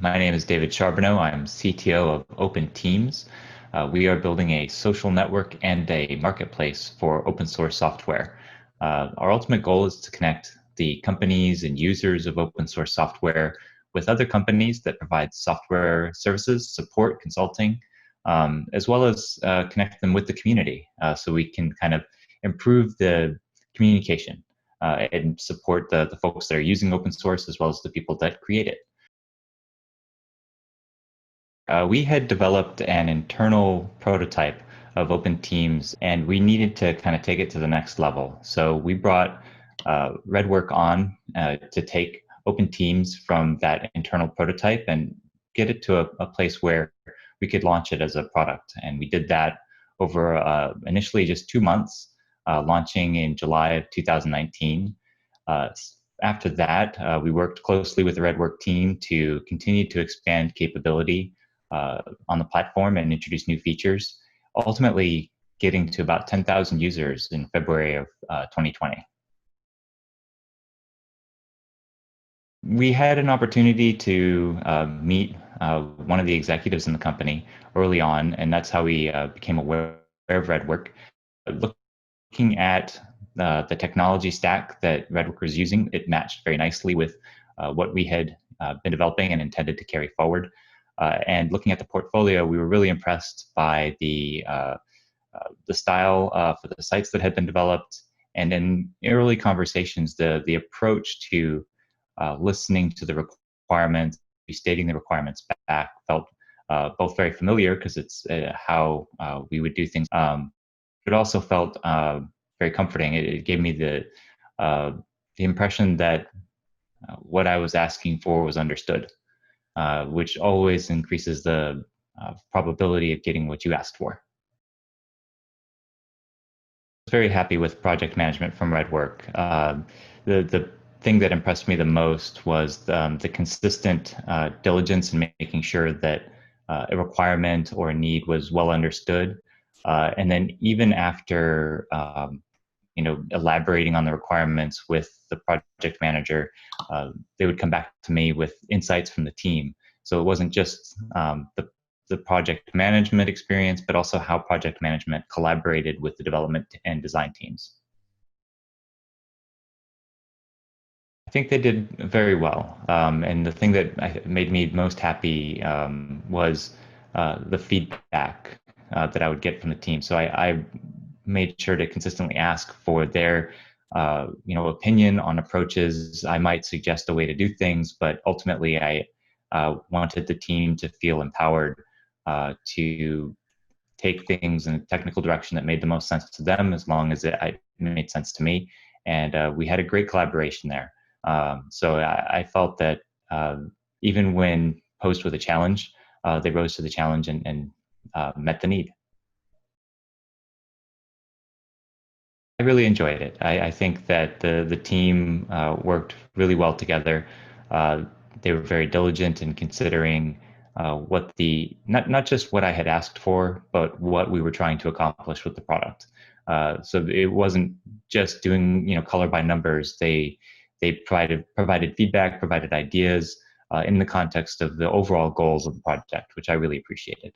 My name is David Charbonneau. I'm CTO of Open Teams. We are building a social network and a marketplace for open source software. Our ultimate goal is to connect the companies and users of open source software with other companies that provide software services, support, consulting, as well as connect them with the community so we can kind of improve the communication and support the folks that are using open source as well as the people that create it. We had developed an internal prototype of Open Teams, and we needed to kind of take it to the next level. So we brought Redwerk on to take Open Teams from that internal prototype and get it to a place where we could launch it as a product. And we did that over initially just 2 months, launching in July of 2019. After that, we worked closely with the Redwerk team to continue to expand capability on the platform and introduce new features, ultimately getting to about 10,000 users in February of 2020. We had an opportunity to meet one of the executives in the company early on, and that's how we became aware of Redwerk. Looking at the technology stack that Redwerk was using, it matched very nicely with what we had been developing and intended to carry forward. And looking at the portfolio, we were really impressed by the style for the sites that had been developed. And in early conversations, the approach to listening to the requirements, stating the requirements back felt both very familiar because it's how we would do things, but also felt very comforting. It gave me the impression that what I was asking for was understood. Which always increases the probability of getting what you asked for. I was very happy with project management from Redwerk. The thing that impressed me the most was the consistent diligence in making sure that a requirement or a need was well understood. And then even after elaborating on the requirements with the project manager, they would come back to me with insights from the team. So it wasn't just the project management experience, but also how project management collaborated with the development and design teams. I think they did very well. And the thing that made me most happy was the feedback that I would get from the team. So I made sure to consistently ask for their opinion on approaches. I might suggest a way to do things, but ultimately I wanted the team to feel empowered to take things in a technical direction that made the most sense to them, as long as it made sense to me. And we had a great collaboration there. So I felt that even when posed with a challenge, they rose to the challenge and met the need. I really enjoyed it. I think that the team worked really well together. They were very diligent in considering what not just what I had asked for, but what we were trying to accomplish with the product. So it wasn't just doing color by numbers. They provided feedback, provided ideas in the context of the overall goals of the project, which I really appreciated.